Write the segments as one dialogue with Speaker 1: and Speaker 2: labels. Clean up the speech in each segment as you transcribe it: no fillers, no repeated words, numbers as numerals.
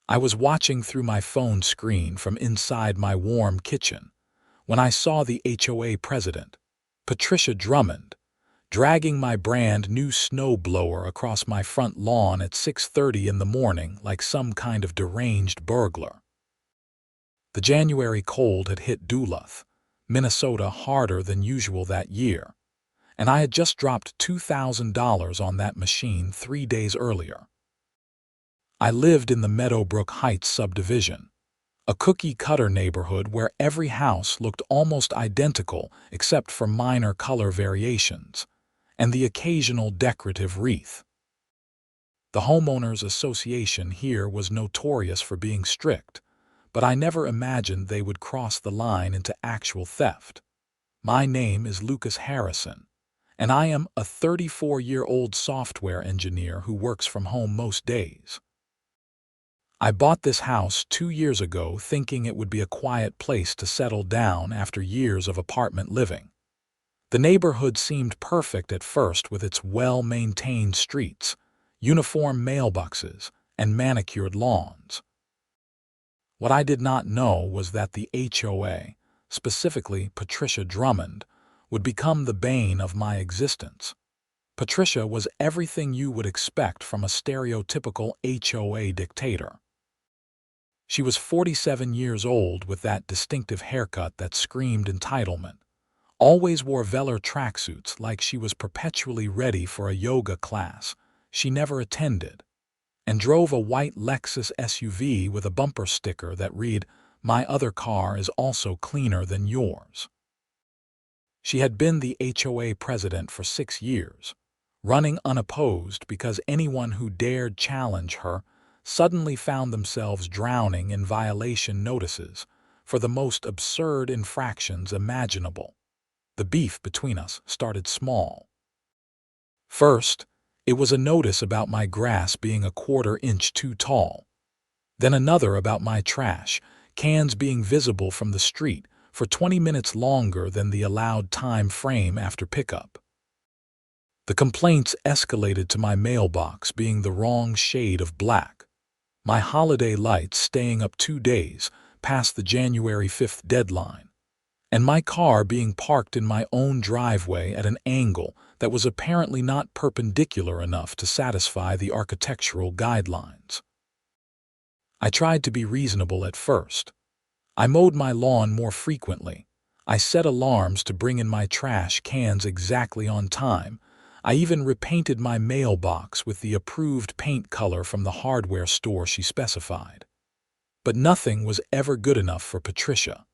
Speaker 1: I was watching through my phone screen from inside my warm kitchen when I saw the HOA president, Patricia Drummond, dragging my brand new snowblower across my front lawn at 6:30 in the morning like some kind of deranged burglar. The January cold had hit Duluth, Minnesota harder than usual that year, and I had just dropped $2,000 on that machine 3 days earlier. I lived in the Meadowbrook Heights subdivision, a cookie-cutter neighborhood where every house looked almost identical except for minor color variations and the occasional decorative wreath. The homeowners association here was notorious for being strict, but I never imagined they would cross the line into actual theft. My name is Lucas Harrison, and I am a 34-year-old software engineer who works from home most days. I bought this house 2 years ago thinking it would be a quiet place to settle down after years of apartment living. The neighborhood seemed perfect at first with its well-maintained streets, uniform mailboxes, and manicured lawns. What I did not know was that the HOA, specifically Patricia Drummond, would become the bane of my existence. Patricia was everything you would expect from a stereotypical HOA dictator. She was 47 years old with that distinctive haircut that screamed entitlement, always wore velour tracksuits like she was perpetually ready for a yoga class she never attended, and drove a white Lexus SUV with a bumper sticker that read, "My other car is also cleaner than yours." She had been the HOA president for 6 years, running unopposed because anyone who dared challenge her suddenly found themselves drowning in violation notices for the most absurd infractions imaginable. The beef between us started small. First, it was a notice about my grass being a 1/4 inch too tall. Then another about my trash cans being visible from the street for 20 minutes longer than the allowed time frame after pickup. The complaints escalated to my mailbox being the wrong shade of black, my holiday lights staying up 2 days past the January 5th deadline, and my car being parked in my own driveway at an angle that was apparently not perpendicular enough to satisfy the architectural guidelines. I tried to be reasonable at first. I mowed my lawn more frequently. I set alarms to bring in my trash cans exactly on time. I even repainted my mailbox with the approved paint color from the hardware store she specified. But nothing was ever good enough for Patricia.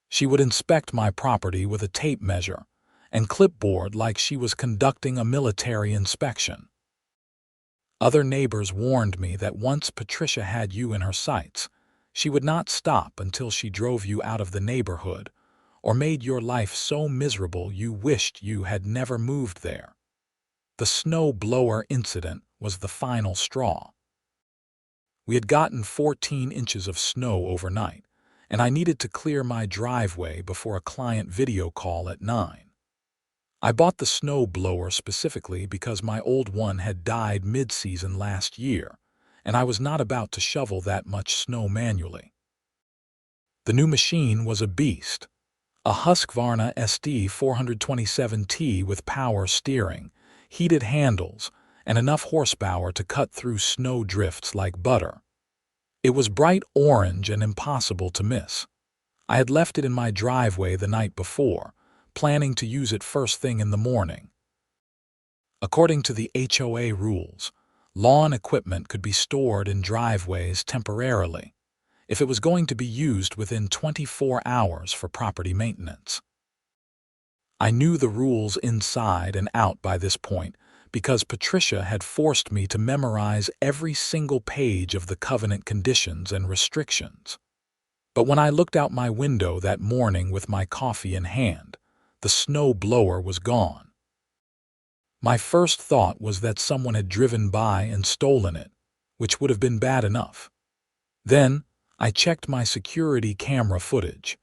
Speaker 1: She would inspect my property with a tape measure and clipboard like she was conducting a military inspection. Other neighbors warned me that once Patricia had you in her sights, she would not stop until she drove you out of the neighborhood or made your life so miserable you wished you had never moved there. The snowblower incident was the final straw. We had gotten 14 inches of snow overnight, and I needed to clear my driveway before a client video call at 9. I bought the snowblower specifically because my old one had died mid-season last year, and I was not about to shovel that much snow manually. The new machine was a beast. A Husqvarna SD 427T with power steering, heated handles, and enough horsepower to cut through snow drifts like butter. It was bright orange and impossible to miss. I had left it in my driveway the night before, planning to use it first thing in the morning. According to the HOA rules, lawn equipment could be stored in driveways temporarily if it was going to be used within 24 hours for property maintenance. I knew the rules inside and out by this point because Patricia had forced me to memorize every single page of the covenant conditions and restrictions. But when I looked out my window that morning with my coffee in hand, the snow blower was gone. My first thought was that someone had driven by and stolen it, which would have been bad enough. Then, I checked my security camera footage.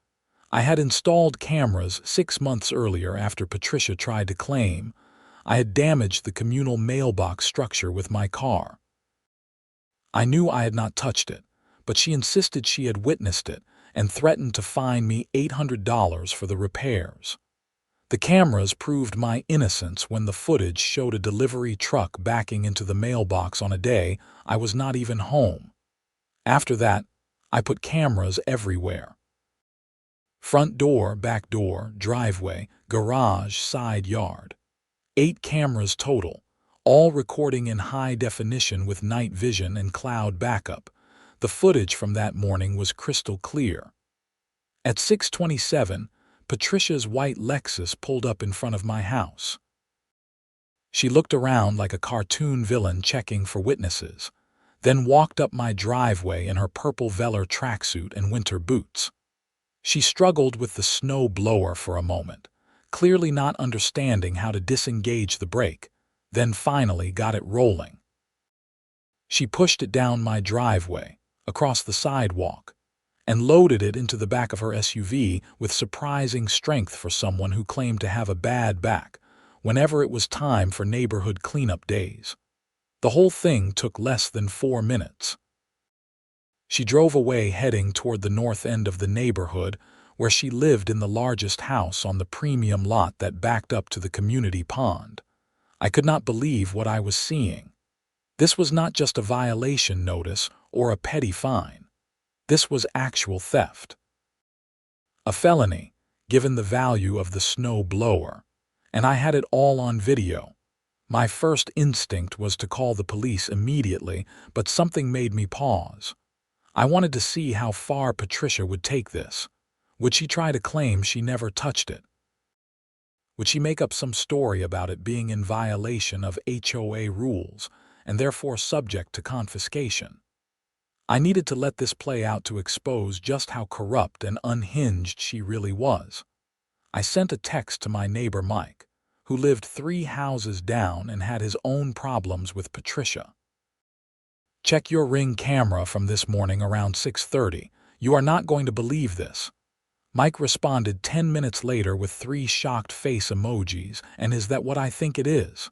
Speaker 1: I had installed cameras 6 months earlier after Patricia tried to claim I had damaged the communal mailbox structure with my car. I knew I had not touched it, but she insisted she had witnessed it and threatened to fine me $800 for the repairs. The cameras proved my innocence when the footage showed a delivery truck backing into the mailbox on a day I was not even home. After that, I put cameras everywhere. Front door, back door, driveway, garage, side yard. 8 cameras total, all recording in high definition with night vision and cloud backup. The footage from that morning was crystal clear. At 6:27, Patricia's white Lexus pulled up in front of my house. She looked around like a cartoon villain checking for witnesses, then walked up my driveway in her purple velour tracksuit and winter boots. She struggled with the snow blower for a moment, clearly not understanding how to disengage the brake, then finally got it rolling. She pushed it down my driveway, across the sidewalk, and loaded it into the back of her SUV with surprising strength for someone who claimed to have a bad back whenever it was time for neighborhood cleanup days. The whole thing took less than 4 minutes. She drove away heading toward the north end of the neighborhood where she lived in the largest house on the premium lot that backed up to the community pond. I could not believe what I was seeing. This was not just a violation notice or a petty fine. This was actual theft. A felony, given the value of the snow blower. And I had it all on video. My first instinct was to call the police immediately, but something made me pause. I wanted to see how far Patricia would take this. Would she try to claim she never touched it? Would she make up some story about it being in violation of HOA rules and therefore subject to confiscation? I needed to let this play out to expose just how corrupt and unhinged she really was. I sent a text to my neighbor Mike, who lived 3 houses down and had his own problems with Patricia. Check your Ring camera from this morning around 6:30. You are not going to believe this. Mike responded 10 minutes later with 3 shocked face emojis, and is that what I think it is?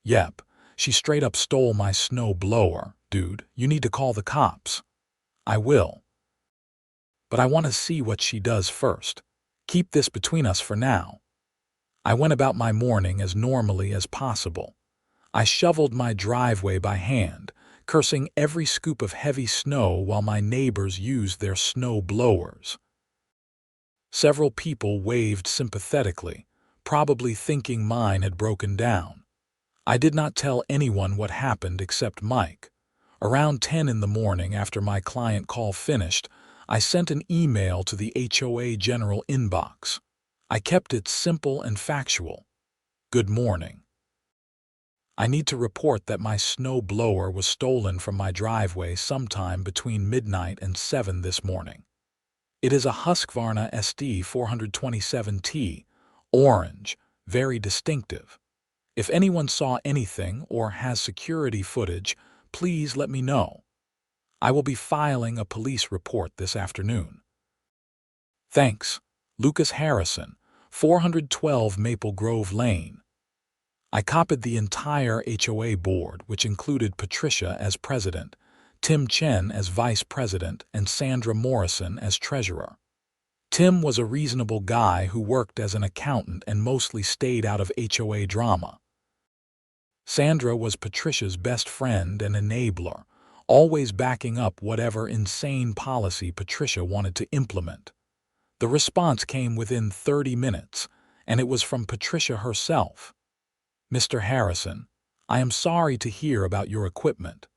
Speaker 1: Yep, she straight up stole my snow blower. Dude, you need to call the cops. I will. But I want to see what she does first. Keep this between us for now. I went about my morning as normally as possible. I shoveled my driveway by hand, cursing every scoop of heavy snow while my neighbors used their snow blowers. Several people waved sympathetically, probably thinking mine had broken down. I did not tell anyone what happened except Mike. Around 10 in the morning, after my client call finished, I sent an email to the HOA general inbox. I kept it simple and factual. Good morning. I need to report that my snow blower was stolen from my driveway sometime between midnight and 7 this morning. It is a Husqvarna SD 427T, orange, very distinctive. If anyone saw anything or has security footage, please let me know. I will be filing a police report this afternoon. Thanks, Lucas Harrison, 412 Maple Grove Lane. I copied the entire HOA board, which included Patricia as president, Tim Chen as vice president, and Sandra Morrison as treasurer. Tim was a reasonable guy who worked as an accountant and mostly stayed out of HOA drama. Sandra was Patricia's best friend and enabler, always backing up whatever insane policy Patricia wanted to implement. The response came within 30 minutes, and it was from Patricia herself. Mr. Harrison, I am sorry to hear about your equipment.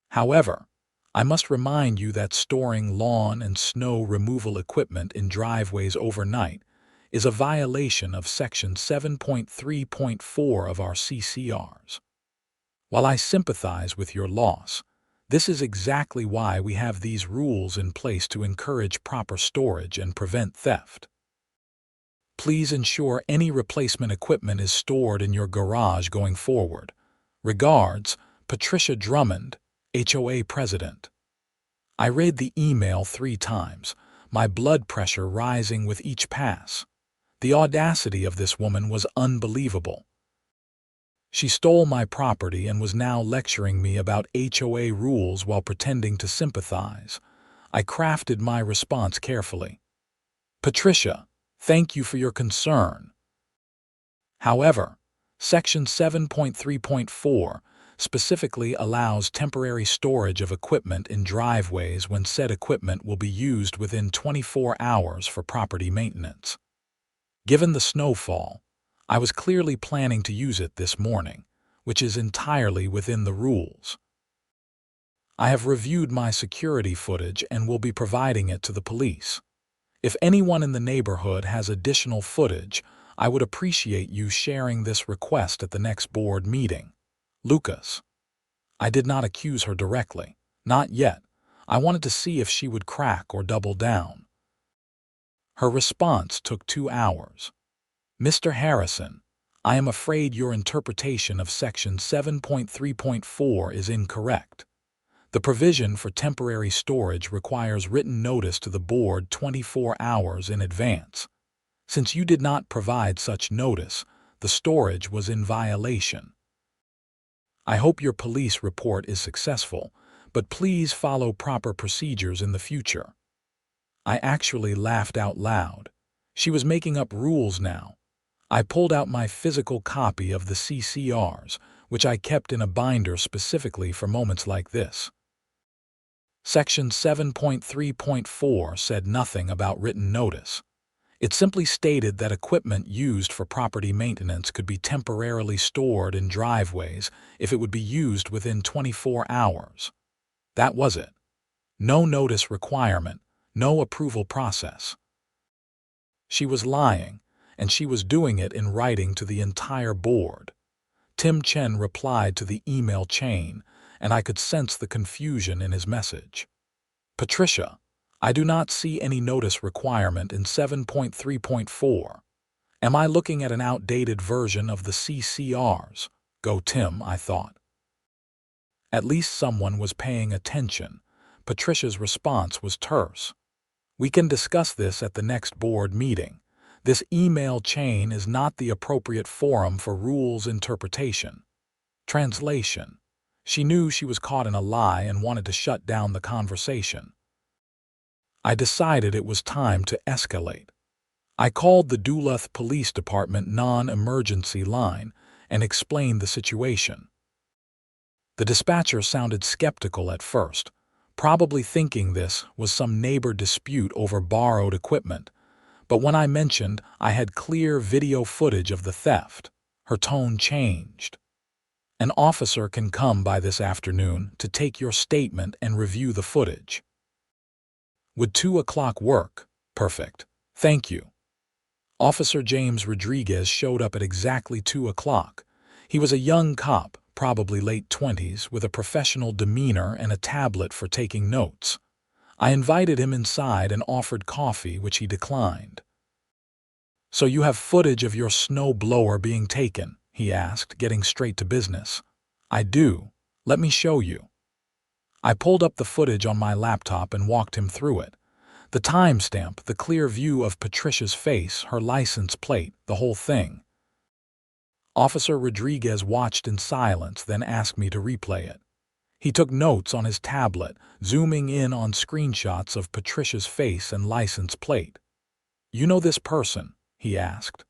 Speaker 1: However, I must remind you that storing lawn and snow removal equipment in driveways overnight is a violation of Section 7.3.4 of our CCRs. While I sympathize with your loss, this is exactly why we have these rules in place to encourage proper storage and prevent theft. Please ensure any replacement equipment is stored in your garage going forward. Regards, Patricia Drummond, HOA President. I read the email 3 times, my blood pressure rising with each pass. The audacity of this woman was unbelievable. She stole my property and was now lecturing me about HOA rules while pretending to sympathize. I crafted my response carefully. Patricia, thank you for your concern. However, Section 7.3.4 specifically allows temporary storage of equipment in driveways when said equipment will be used within 24 hours for property maintenance. Given the snowfall, I was clearly planning to use it this morning, which is entirely within the rules. I have reviewed my security footage and will be providing it to the police. If anyone in the neighborhood has additional footage, I would appreciate you sharing this request at the next board meeting. Lucas. I did not accuse her directly. Not yet. I wanted to see if she would crack or double down. Her response took 2 hours. Mr. Harrison, I am afraid your interpretation of Section 7.3.4 is incorrect. The provision for temporary storage requires written notice to the board 24 hours in advance. Since you did not provide such notice, the storage was in violation. I hope your police report is successful, but please follow proper procedures in the future. I actually laughed out loud. She was making up rules now. I pulled out my physical copy of the CCRs, which I kept in a binder specifically for moments like this. Section 7.3.4 said nothing about written notice. It simply stated that equipment used for property maintenance could be temporarily stored in driveways if it would be used within 24 hours. That was it. No notice requirement, no approval process. She was lying, and she was doing it in writing to the entire board. Tim Chen replied to the email chain, and I could sense the confusion in his message. Patricia, I do not see any notice requirement in 7.3.4. Am I looking at an outdated version of the CCRs? Go Tim, I thought. At least someone was paying attention. Patricia's response was terse. We can discuss this at the next board meeting. This email chain is not the appropriate forum for rules interpretation. Translation. She knew she was caught in a lie and wanted to shut down the conversation. I decided it was time to escalate. I called the Duluth Police Department non-emergency line and explained the situation. The dispatcher sounded skeptical at first, probably thinking this was some neighbor dispute over borrowed equipment. But when I mentioned I had clear video footage of the theft, her tone changed. An officer can come by this afternoon to take your statement and review the footage. Would 2 o'clock work? Perfect. Thank you. Officer James Rodriguez showed up at exactly 2 o'clock. He was a young cop, probably late 20s, with a professional demeanor and a tablet for taking notes. I invited him inside and offered coffee, which he declined. So you have footage of your snowblower being taken? He asked, getting straight to business. I do. Let me show you. I pulled up the footage on my laptop and walked him through it. The timestamp, the clear view of Patricia's face, her license plate, the whole thing. Officer Rodriguez watched in silence, then asked me to replay it. He took notes on his tablet, zooming in on screenshots of Patricia's face and license plate. You know this person? He asked.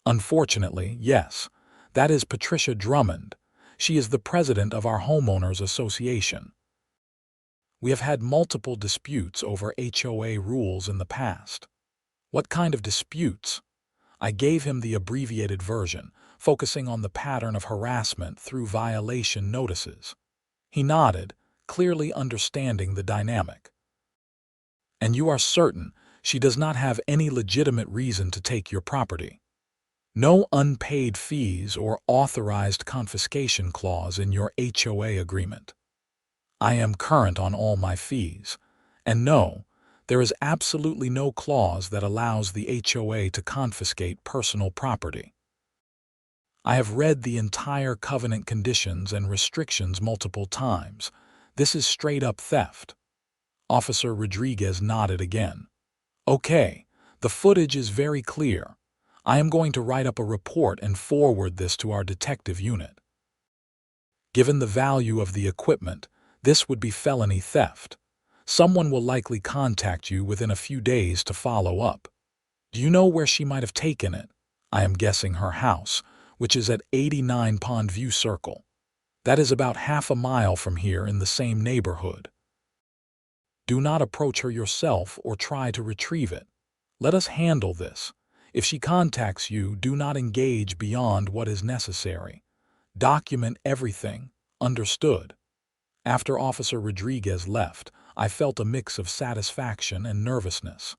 Speaker 1: Unfortunately, yes. That is Patricia Drummond. She is the president of our homeowners association. We have had multiple disputes over HOA rules in the past. What kind of disputes? I gave him the abbreviated version, focusing on the pattern of harassment through violation notices. He nodded, clearly understanding the dynamic. And you are certain she does not have any legitimate reason to take your property? No unpaid fees or authorized confiscation clause in your HOA agreement? I am current on all my fees. And no, there is absolutely no clause that allows the HOA to confiscate personal property. I have read the entire covenant conditions and restrictions multiple times. This is straight-up theft. Officer Rodriguez nodded again. Okay, the footage is very clear. I am going to write up a report and forward this to our detective unit. Given the value of the equipment, this would be felony theft. Someone will likely contact you within a few days to follow up. Do you know where she might have taken it? I am guessing her house, which is at 89 Pondview Circle. That is about half a mile from here in the same neighborhood. Do not approach her yourself or try to retrieve it. Let us handle this. If she contacts you, do not engage beyond what is necessary. Document everything. Understood? After Officer Rodriguez left, I felt a mix of satisfaction and nervousness.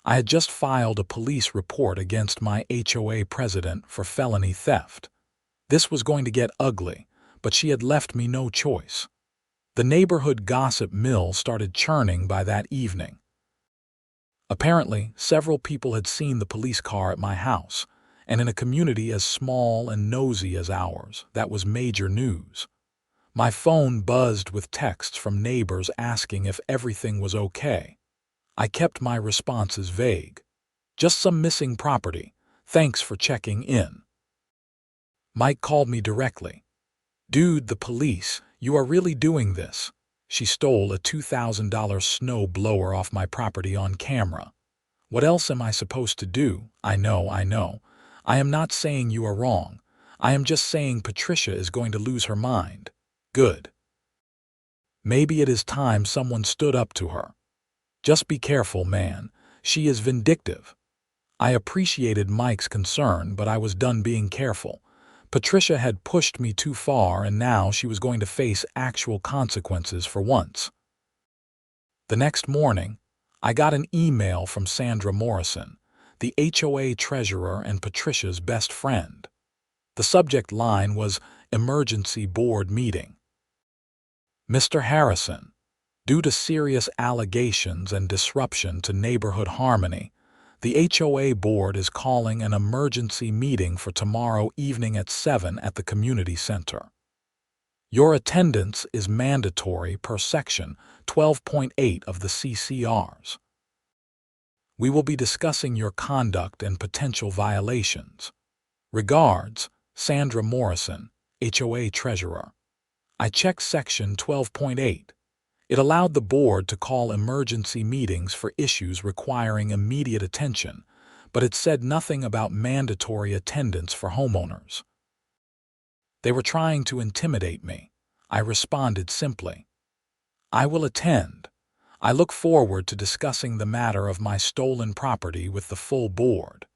Speaker 1: I had just filed a police report against my HOA president for felony theft. This was going to get ugly, but she had left me no choice. The neighborhood gossip mill started churning by that evening. Apparently, several people had seen the police car at my house, and in a community as small and nosy as ours, that was major news. My phone buzzed with texts from neighbors asking if everything was okay. I kept my responses vague. Just some missing property. Thanks for checking in. Mike called me directly. Dude, the police, you are really doing this? She stole a $2,000 snowblower off my property on camera. What else am I supposed to do? I know. I am not saying you are wrong. I am just saying Patricia is going to lose her mind. Good. Maybe it is time someone stood up to her. Just be careful, man. She is vindictive. I appreciated Mike's concern, but I was done being careful. Patricia had pushed me too far, and now she was going to face actual consequences for once. The next morning, I got an email from Sandra Morrison, the HOA treasurer and Patricia's best friend. The subject line was Emergency Board Meeting. Mr. Harrison, due to serious allegations and disruption to neighborhood harmony, the HOA board is calling an emergency meeting for tomorrow evening at 7 at the community center. Your attendance is mandatory per section 12.8 of the CCRs. We will be discussing your conduct and potential violations. Regards, Sandra Morrison, HOA treasurer. I checked section 12.8. It allowed the board to call emergency meetings for issues requiring immediate attention, but it said nothing about mandatory attendance for homeowners. They were trying to intimidate me. I responded simply. I will attend. I look forward to discussing the matter of my stolen property with the full board.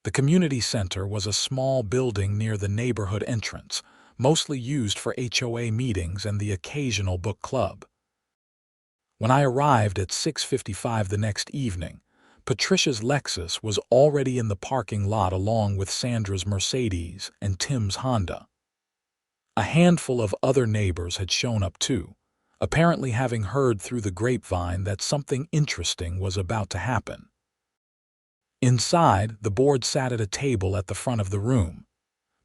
Speaker 1: The community center was a small building near the neighborhood entrance, mostly used for HOA meetings and the occasional book club. When I arrived at 6:55 the next evening, Patricia's Lexus was already in the parking lot along with Sandra's Mercedes and Tim's Honda. A handful of other neighbors had shown up too, apparently having heard through the grapevine that something interesting was about to happen. Inside, the board sat at a table at the front of the room.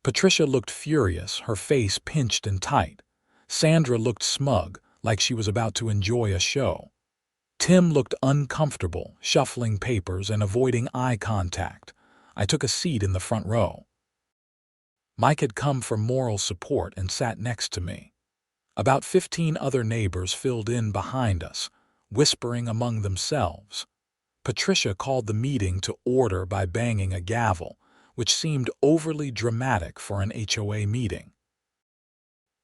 Speaker 1: Patricia looked furious, her face pinched and tight. Sandra looked smug, like she was about to enjoy a show. Tim looked uncomfortable, shuffling papers and avoiding eye contact. I took a seat in the front row. Mike had come for moral support and sat next to me. About 15 other neighbors filled in behind us, whispering among themselves. Patricia called the meeting to order by banging a gavel, which seemed overly dramatic for an HOA meeting.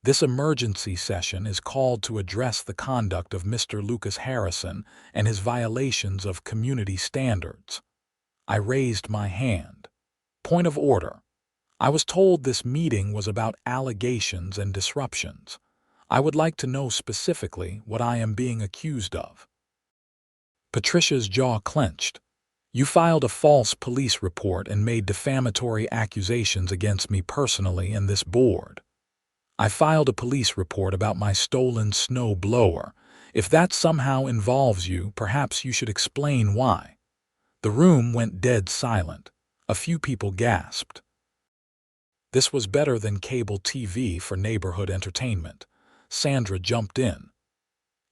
Speaker 1: This emergency session is called to address the conduct of Mr. Lucas Harrison and his violations of community standards. I raised my hand. Point of order. I was told this meeting was about allegations and disruptions. I would like to know specifically what I am being accused of. Patricia's jaw clenched. You filed a false police report and made defamatory accusations against me personally and this board. I filed a police report about my stolen snow blower. If that somehow involves you, perhaps you should explain why. The room went dead silent. A few people gasped. This was better than cable TV for neighborhood entertainment. Sandra jumped in.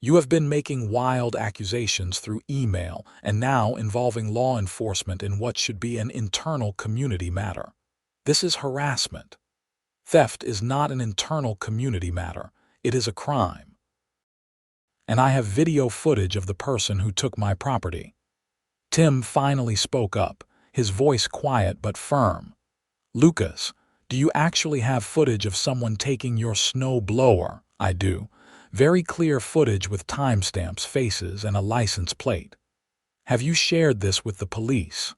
Speaker 1: You have been making wild accusations through email and now involving law enforcement in what should be an internal community matter. This is harassment. Theft is not an internal community matter. It is a crime. And I have video footage of the person who took my property. Tim finally spoke up, his voice quiet but firm. Lucas, do you actually have footage of someone taking your snowblower? I do. Very clear footage with timestamps, faces, and a license plate. Have you shared this with the police?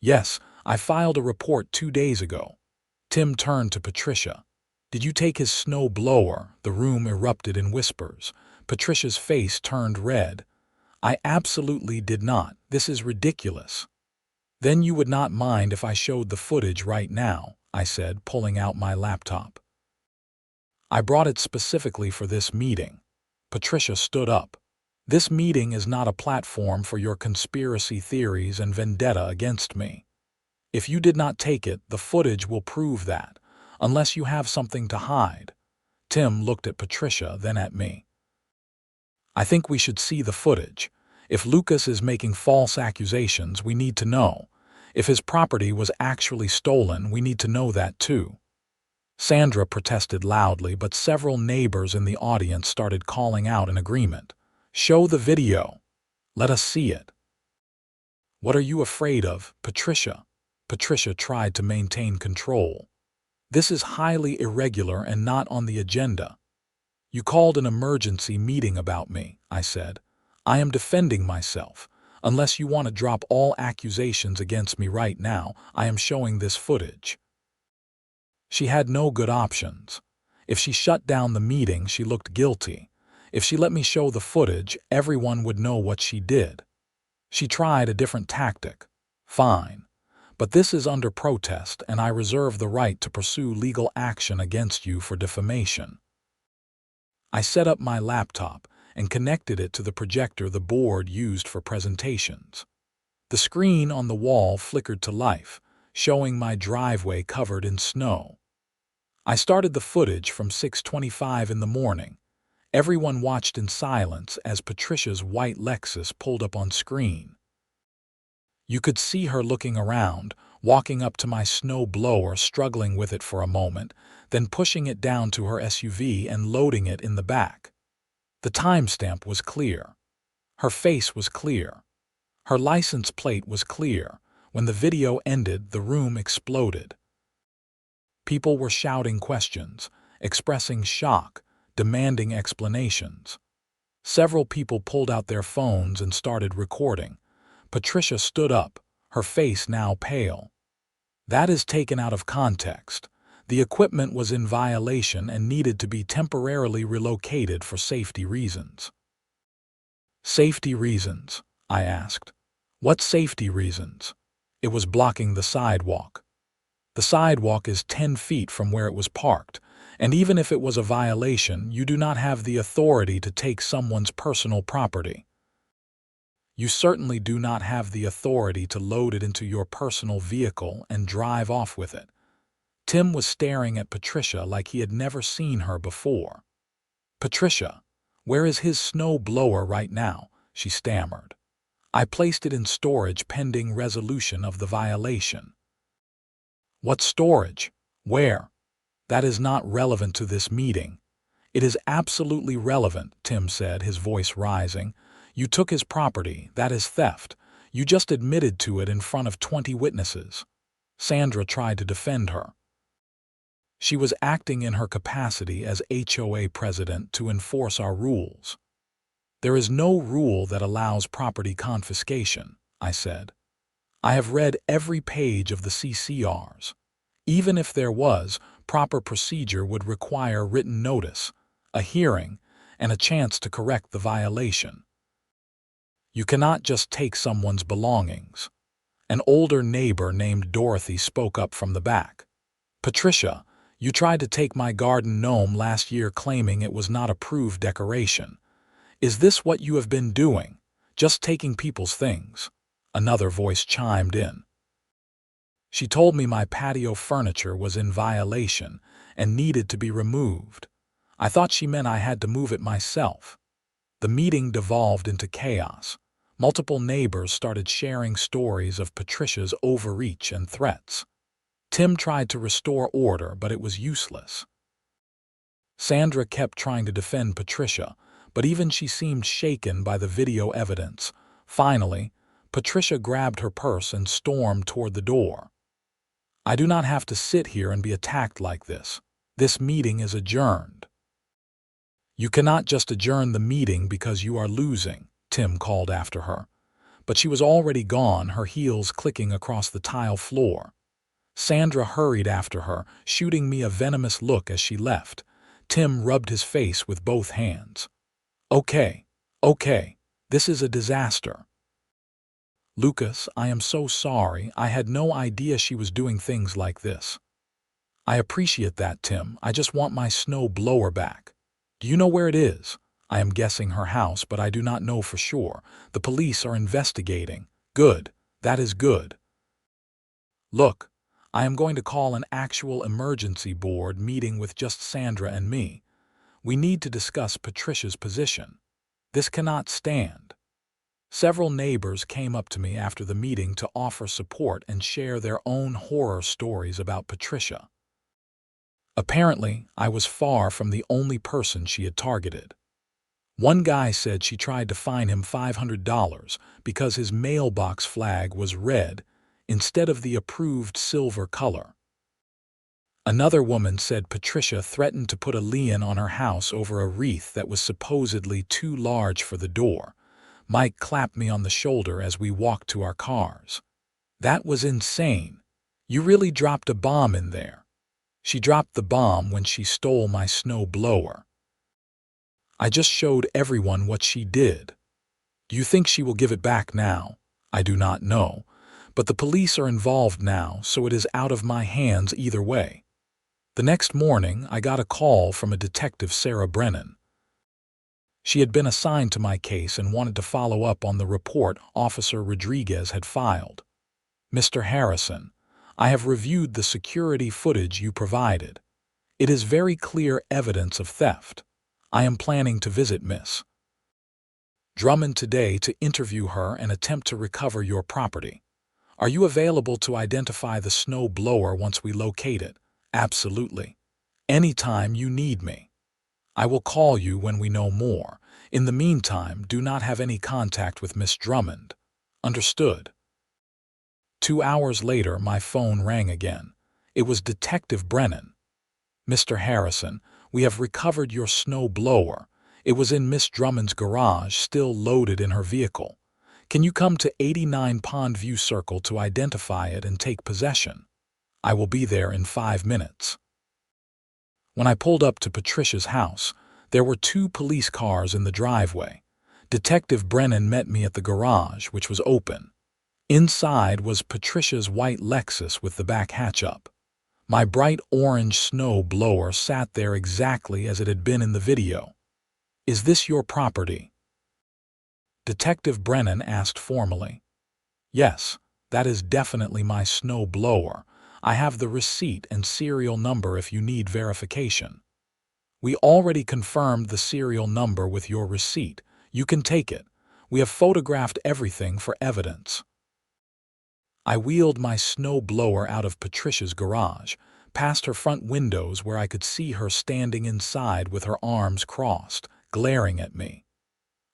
Speaker 1: Yes, I filed a report 2 days ago. Tim turned to Patricia. Did you take his snowblower? The room erupted in whispers. Patricia's face turned red. I absolutely did not. This is ridiculous. Then you would not mind if I showed the footage right now, I said, pulling out my laptop. I brought it specifically for this meeting. Patricia stood up. This meeting is not a platform for your conspiracy theories and vendetta against me. If you did not take it, the footage will prove that, unless you have something to hide. Tim looked at Patricia, then at me. I think we should see the footage. If Lucas is making false accusations, we need to know. If his property was actually stolen, we need to know that too. Sandra protested loudly, but several neighbors in the audience started calling out in agreement. Show the video. Let us see it. What are you afraid of, Patricia? Patricia tried to maintain control. This is highly irregular and not on the agenda. You called an emergency meeting about me, I said. I am defending myself. Unless you want to drop all accusations against me right now, I am showing this footage. She had no good options. If she shut down the meeting, she looked guilty. If she let me show the footage, everyone would know what she did. She tried a different tactic. Fine. But this is under protest, and I reserve the right to pursue legal action against you for defamation. I set up my laptop and connected it to the projector the board used for presentations. The screen on the wall flickered to life, showing my driveway covered in snow. I started the footage from 6:25 in the morning. Everyone watched in silence as Patricia's white Lexus pulled up on screen. You could see her looking around, walking up to my snowblower, struggling with it for a moment, then pushing it down to her SUV and loading it in the back. The timestamp was clear. Her face was clear. Her license plate was clear. When the video ended, the room exploded. People were shouting questions, expressing shock, demanding explanations. Several people pulled out their phones and started recording. Patricia stood up, her face now pale. That is taken out of context. The equipment was in violation and needed to be temporarily relocated for safety reasons. Safety reasons? I asked. What safety reasons? It was blocking the sidewalk. The sidewalk is 10 feet from where it was parked, and even if it was a violation, you do not have the authority to take someone's personal property. You certainly do not have the authority to load it into your personal vehicle and drive off with it. Tim was staring at Patricia like he had never seen her before. Patricia, where is his snowblower right now? She stammered. I placed it in storage pending resolution of the violation. What storage? Where? That is not relevant to this meeting. It is absolutely relevant, Tim said, his voice rising. You took his property. That is theft. You just admitted to it in front of 20 witnesses. Sandra tried to defend her. She was acting in her capacity as HOA president to enforce our rules. There is no rule that allows property confiscation, I said. I have read every page of the CCRs. Even if there was, proper procedure would require written notice, a hearing, and a chance to correct the violation. You cannot just take someone's belongings. An older neighbor named Dorothy spoke up from the back. Patricia, you tried to take my garden gnome last year claiming it was not approved decoration. Is this what you have been doing? Just taking people's things? Another voice chimed in. She told me my patio furniture was in violation and needed to be removed. I thought she meant I had to move it myself. The meeting devolved into chaos. Multiple neighbors started sharing stories of Patricia's overreach and threats. Tim tried to restore order, but it was useless. Sandra kept trying to defend Patricia, but even she seemed shaken by the video evidence. Finally, Patricia grabbed her purse and stormed toward the door. I do not have to sit here and be attacked like this. This meeting is adjourned. You cannot just adjourn the meeting because you are losing, Tim called after her. But she was already gone, her heels clicking across the tile floor. Sandra hurried after her, shooting me a venomous look as she left. Tim rubbed his face with both hands. Okay, this is a disaster. Lucas, I am so sorry. I had no idea she was doing things like this. I appreciate that, Tim. I just want my snow blower back. Do you know where it is? I am guessing her house, but I do not know for sure. The police are investigating. Good. That is good. Look, I am going to call an actual emergency board meeting with just Sandra and me. We need to discuss Patricia's position. This cannot stand. Several neighbors came up to me after the meeting to offer support and share their own horror stories about Patricia. Apparently, I was far from the only person she had targeted. One guy said she tried to fine him $500 because his mailbox flag was red instead of the approved silver color. Another woman said Patricia threatened to put a lien on her house over a wreath that was supposedly too large for the door. Mike clapped me on the shoulder as we walked to our cars. That was insane. You really dropped a bomb in there. She dropped the bomb when she stole my snow blower. I just showed everyone what she did. Do you think she will give it back now? I do not know, but the police are involved now, so it is out of my hands either way. The next morning, I got a call from a detective, Sarah Brennan. She had been assigned to my case and wanted to follow up on the report Officer Rodriguez had filed. Mr. Harrison, I have reviewed the security footage you provided. It is very clear evidence of theft. I am planning to visit Miss Drummond today to interview her and attempt to recover your property. Are you available to identify the snow blower once we locate it? Absolutely. Anytime you need me. I will call you when we know more. In the meantime, do not have any contact with Miss Drummond. Understood? 2 hours later, my phone rang again. It was Detective Brennan. Mr. Harrison, we have recovered your snow blower. It was in Miss Drummond's garage, still loaded in her vehicle. Can you come to 89 Pondview Circle to identify it and take possession? I will be there in 5 minutes. When I pulled up to Patricia's house, there were 2 police cars in the driveway. Detective Brennan met me at the garage, which was open. Inside was Patricia's white Lexus with the back hatch up. My bright orange snow blower sat there exactly as it had been in the video. Is this your property? Detective Brennan asked formally. Yes, that is definitely my snow blower. I have the receipt and serial number if you need verification. We already confirmed the serial number with your receipt. You can take it. We have photographed everything for evidence. I wheeled my snow blower out of Patricia's garage, past her front windows where I could see her standing inside with her arms crossed, glaring at me.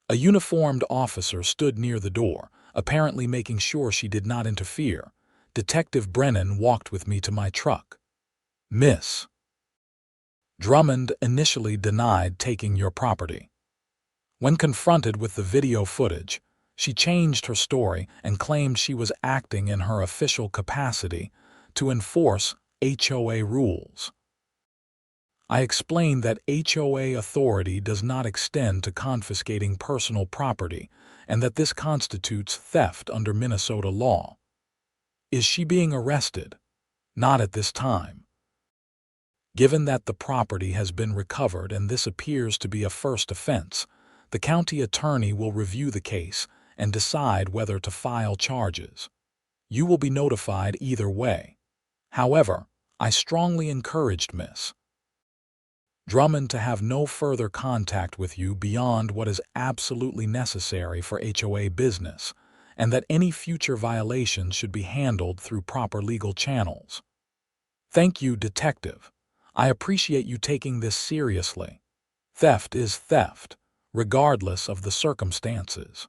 Speaker 1: A uniformed officer stood near the door, apparently making sure she did not interfere. Detective Brennan walked with me to my truck. Miss Drummond initially denied taking your property. When confronted with the video footage, she changed her story and claimed she was acting in her official capacity to enforce HOA rules. I explained that HOA authority does not extend to confiscating personal property and that this constitutes theft under Minnesota law. Is she being arrested? Not at this time. Given that the property has been recovered and this appears to be a first offense, the county attorney will review the case and decide whether to file charges. You will be notified either way. However, I strongly encouraged Miss Drummond to have no further contact with you beyond what is absolutely necessary for HOA business, and that any future violations should be handled through proper legal channels. Thank you, Detective. I appreciate you taking this seriously. Theft is theft, regardless of the circumstances.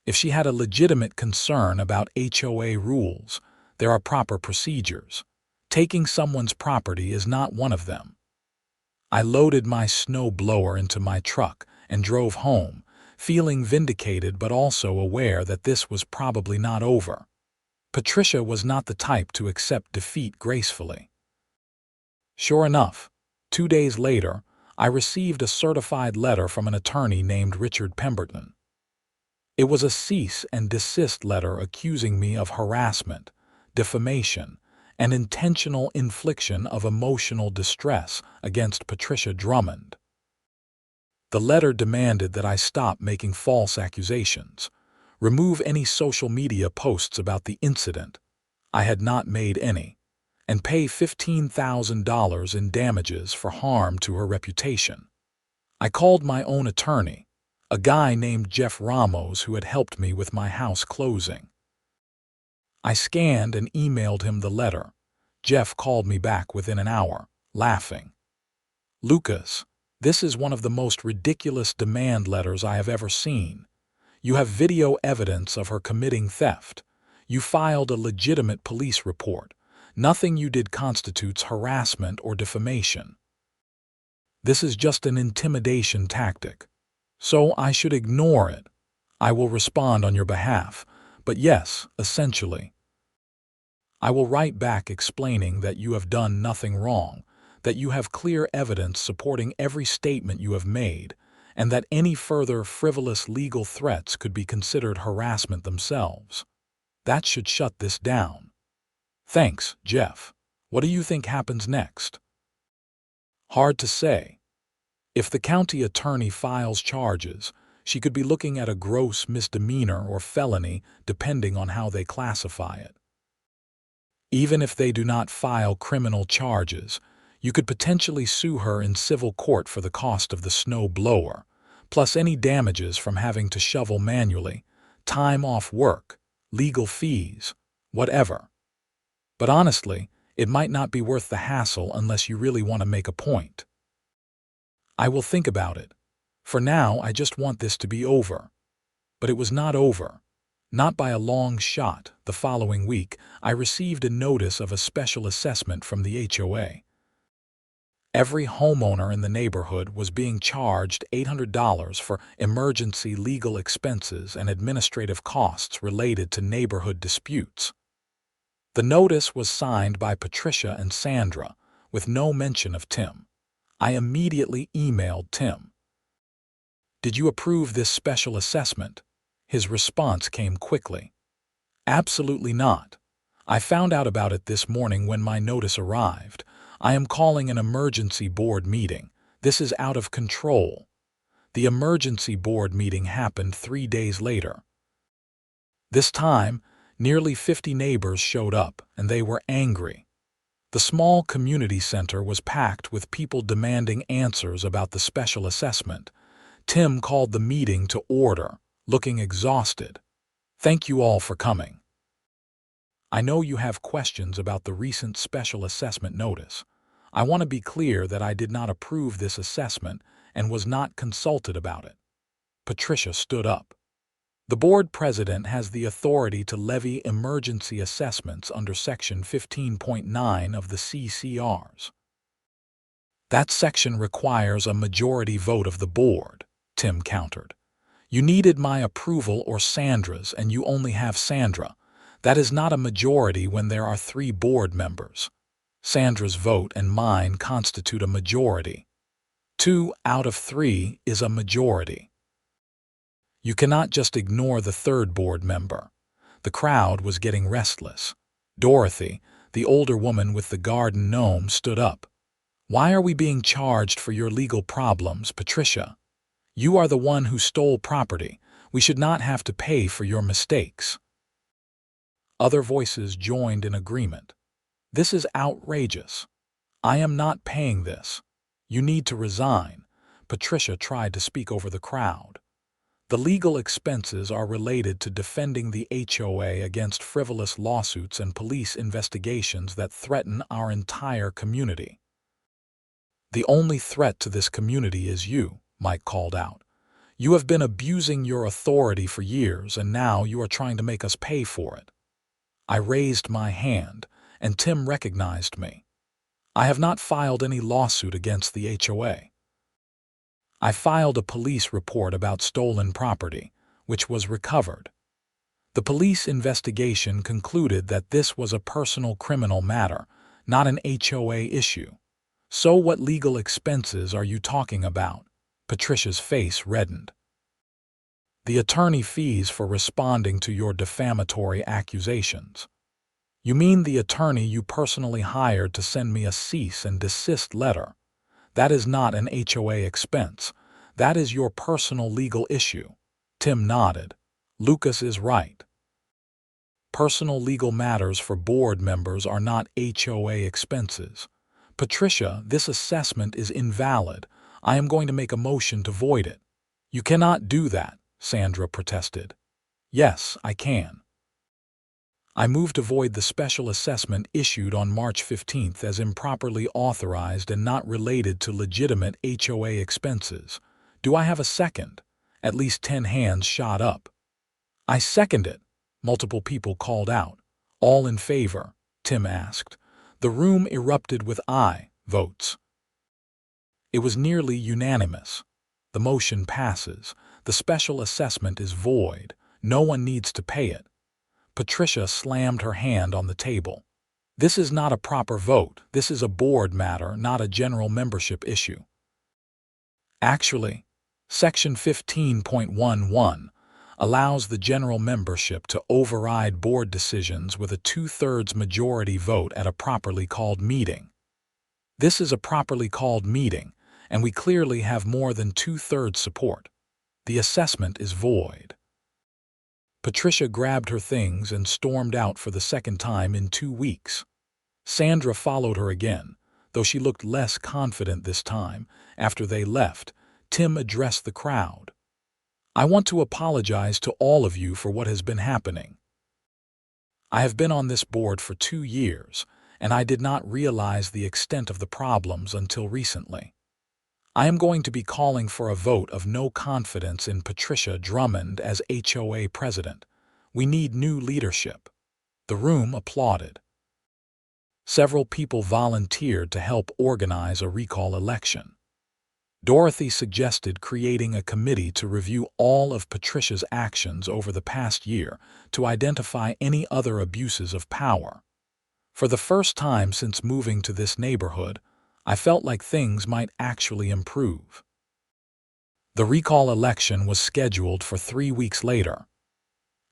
Speaker 1: If she had a legitimate concern about HOA rules, there are proper procedures. Taking someone's property is not one of them. I loaded my snowblower into my truck and drove home, feeling vindicated but also aware that this was probably not over. Patricia was not the type to accept defeat gracefully. Sure enough, 2 days later, I received a certified letter from an attorney named Richard Pemberton. It was a cease and desist letter accusing me of harassment, defamation, and intentional infliction of emotional distress against Patricia Drummond. The letter demanded that I stop making false accusations, remove any social media posts about the incident — I had not made any — and pay $15,000 in damages for harm to her reputation. I called my own attorney, a guy named Jeff Ramos who had helped me with my house closing. I scanned and emailed him the letter. Jeff called me back within an hour, laughing. "Lucas, this is one of the most ridiculous demand letters I have ever seen. You have video evidence of her committing theft. You filed a legitimate police report. Nothing you did constitutes harassment or defamation. This is just an intimidation tactic. So I should ignore it. I will respond on your behalf, but yes, essentially. I will write back explaining that you have done nothing wrong, that you have clear evidence supporting every statement you have made, and that any further frivolous legal threats could be considered harassment themselves. That should shut this down. Thanks, Jeff. What do you think happens next?" Hard to say. If the county attorney files charges, she could be looking at a gross misdemeanor or felony depending on how they classify it. Even if they do not file criminal charges, you could potentially sue her in civil court for the cost of the snow blower, plus any damages from having to shovel manually, time off work, legal fees, whatever. But honestly, it might not be worth the hassle unless you really want to make a point. I will think about it. For now, I just want this to be over. But it was not over. Not by a long shot. The following week, I received a notice of a special assessment from the HOA. Every homeowner in the neighborhood was being charged $800 for emergency legal expenses and administrative costs related to neighborhood disputes. The notice was signed by Patricia and Sandra, with no mention of Tim. I immediately emailed Tim. "Did you approve this special assessment?" His response came quickly. "Absolutely not. I found out about it this morning when my notice arrived. I am calling an emergency board meeting. This is out of control." The emergency board meeting happened 3 days later. This time, nearly 50 neighbors showed up, and they were angry. The small community center was packed with people demanding answers about the special assessment. Tim called the meeting to order, looking exhausted. "Thank you all for coming. I know you have questions about the recent special assessment notice. I want to be clear that I did not approve this assessment and was not consulted about it." Patricia stood up. "The board president has the authority to levy emergency assessments under Section 15.9 of the CCRs. That section requires a majority vote of the board," Tim countered. "You needed my approval or Sandra's, and you only have Sandra. That is not a majority when there are 3 board members. Sandra's vote and mine constitute a majority. 2 out of 3 is a majority. You cannot just ignore the 3rd board member." The crowd was getting restless. Dorothy, the older woman with the garden gnome, stood up. "Why are we being charged for your legal problems, Patricia? You are the one who stole property. We should not have to pay for your mistakes." Other voices joined in agreement. "This is outrageous. I am not paying this. You need to resign. Patricia tried to speak over the crowd. The legal expenses are related to defending the HOA against frivolous lawsuits and police investigations that threaten our entire community. The only threat to this community is you, Mike called out. You have been abusing your authority for years, and now you are trying to make us pay for it. I raised my hand, and Tim recognized me. I have not filed any lawsuit against the HOA. I filed a police report about stolen property, which was recovered. The police investigation concluded that this was a personal criminal matter, not an HOA issue. So what legal expenses are you talking about? Patricia's face reddened. The attorney fees for responding to your defamatory accusations. You mean the attorney you personally hired to send me a cease and desist letter? That is not an HOA expense. That is your personal legal issue. Tim nodded. Lucas is right. Personal legal matters for board members are not HOA expenses. Patricia, this assessment is invalid. I am going to make a motion to void it. You cannot do that, Sandra protested. Yes, I can. I move to void the special assessment issued on March 15th as improperly authorized and not related to legitimate HOA expenses. Do I have a second? At least 10 hands shot up. I second it, multiple people called out. All in favor? Tim asked. The room erupted with aye votes. It was nearly unanimous. The motion passes. The special assessment is void. No one needs to pay it. Patricia slammed her hand on the table. This is not a proper vote. This is a board matter, not a general membership issue. Actually, Section 15.11 allows the general membership to override board decisions with a 2/3 majority vote at a properly called meeting. This is a properly called meeting, and we clearly have more than 2/3 support. The assessment is void. Patricia grabbed her things and stormed out for the second time in 2 weeks. Sandra followed her again, though she looked less confident this time. After they left, Tim addressed the crowd. I want to apologize to all of you for what has been happening. I have been on this board for 2 years, and I did not realize the extent of the problems until recently. I am going to be calling for a vote of no confidence in Patricia Drummond as HOA president. We need new leadership. The room applauded. Several people volunteered to help organize a recall election. Dorothy suggested creating a committee to review all of Patricia's actions over the past year to identify any other abuses of power. For the first time since moving to this neighborhood, I felt like things might actually improve. The recall election was scheduled for 3 weeks later.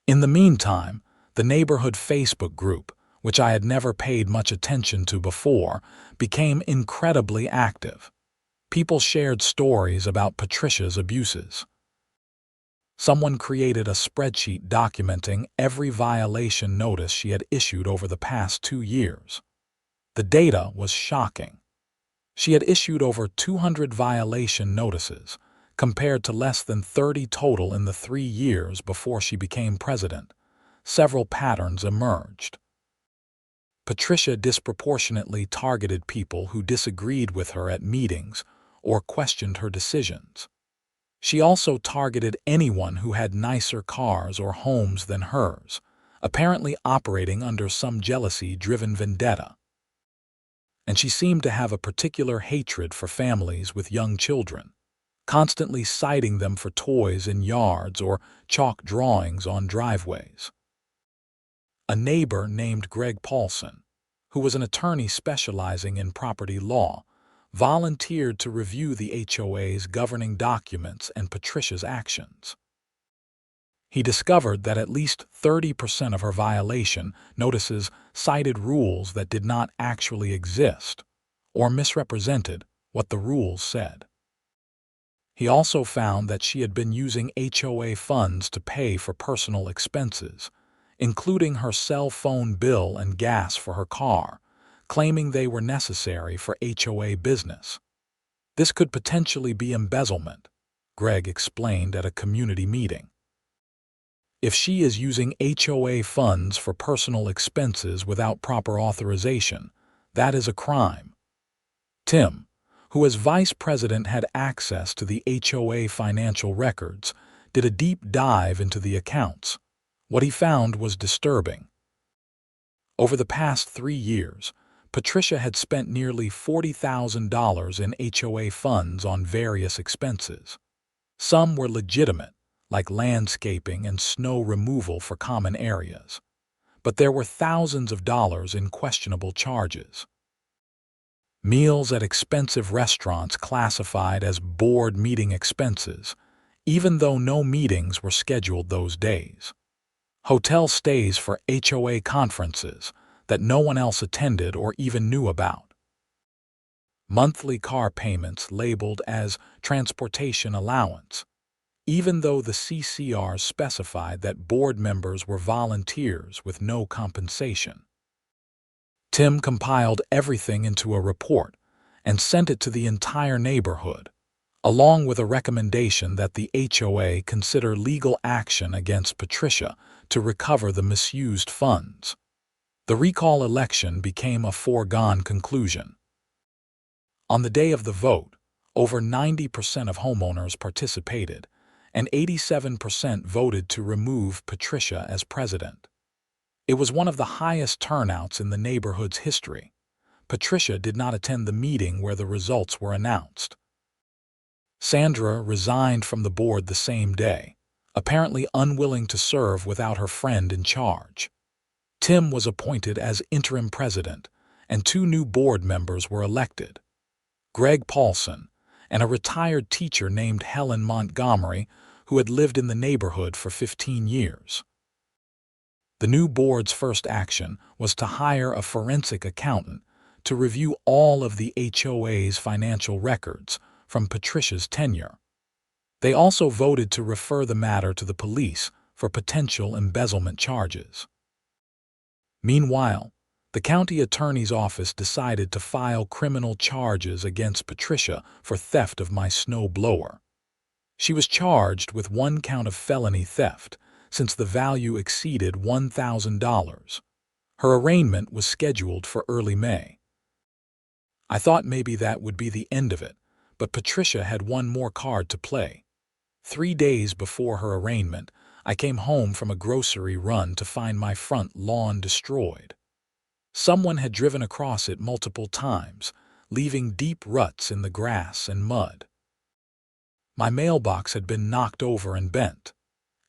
Speaker 1: In the meantime, the neighborhood Facebook group, which I had never paid much attention to before, became incredibly active. People shared stories about Patricia's abuses. Someone created a spreadsheet documenting every violation notice she had issued over the past 2 years. The data was shocking. She had issued over 200 violation notices, compared to less than 30 total in the 3 years before she became president. Several patterns emerged. Patricia disproportionately targeted people who disagreed with her at meetings or questioned her decisions. She also targeted anyone who had nicer cars or homes than hers, apparently operating under some jealousy-driven vendetta. And she seemed to have a particular hatred for families with young children, constantly citing them for toys in yards or chalk drawings on driveways. A neighbor named Greg Paulson, who was an attorney specializing in property law, volunteered to review the HOA's governing documents and Patricia's actions. He discovered that at least 30% of her violation notices cited rules that did not actually exist or misrepresented what the rules said. He also found that she had been using HOA funds to pay for personal expenses, including her cell phone bill and gas for her car, claiming they were necessary for HOA business. This could potentially be embezzlement, Greg explained at a community meeting. If she is using HOA funds for personal expenses without proper authorization, that is a crime. Tim, who as vice president had access to the HOA financial records, did a deep dive into the accounts. What he found was disturbing. Over the past 3 years, Patricia had spent nearly $40,000 in HOA funds on various expenses. Some were legitimate, like landscaping and snow removal for common areas, but there were thousands of dollars in questionable charges. Meals at expensive restaurants classified as board meeting expenses, even though no meetings were scheduled those days. Hotel stays for HOA conferences that no one else attended or even knew about. Monthly car payments labeled as transportation allowance, even though the CCR specified that board members were volunteers with no compensation. Tim compiled everything into a report and sent it to the entire neighborhood, along with a recommendation that the HOA consider legal action against Patricia to recover the misused funds. The recall election became a foregone conclusion. On the day of the vote, over 90% of homeowners participated, and 87% voted to remove Patricia as president. It was one of the highest turnouts in the neighborhood's history. Patricia did not attend the meeting where the results were announced. Sandra resigned from the board the same day, apparently unwilling to serve without her friend in charge. Tim was appointed as interim president, and 2 new board members were elected: Greg Paulson and a retired teacher named Helen Montgomery, who had lived in the neighborhood for 15 years. The new board's first action was to hire a forensic accountant to review all of the HOA's financial records from Patricia's tenure. They also voted to refer the matter to the police for potential embezzlement charges. Meanwhile, the county attorney's office decided to file criminal charges against Patricia for theft of my snowblower. She was charged with 1 count of felony theft, since the value exceeded $1,000. Her arraignment was scheduled for early May. I thought maybe that would be the end of it, but Patricia had one more card to play. 3 days before her arraignment, I came home from a grocery run to find my front lawn destroyed. Someone had driven across it multiple times, leaving deep ruts in the grass and mud. My mailbox had been knocked over and bent.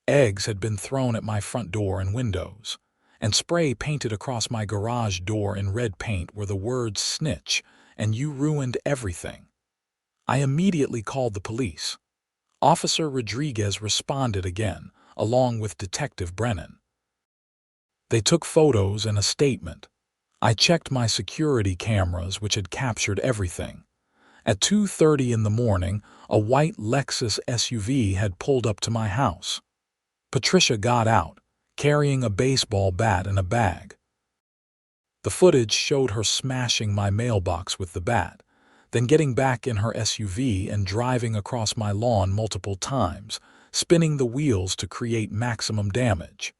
Speaker 1: Eggs had been thrown at my front door and windows, and spray painted across my garage door in red paint were the words "snitch" and "you ruined everything." I immediately called the police. Officer Rodriguez responded again, along with Detective Brennan. They took photos and a statement. I checked my security cameras, which had captured everything. At 2:30 in the morning, a white Lexus SUV had pulled up to my house. Patricia got out, carrying a baseball bat and a bag. The footage showed her smashing my mailbox with the bat, then getting back in her SUV and driving across my lawn multiple times, spinning the wheels to create maximum damage.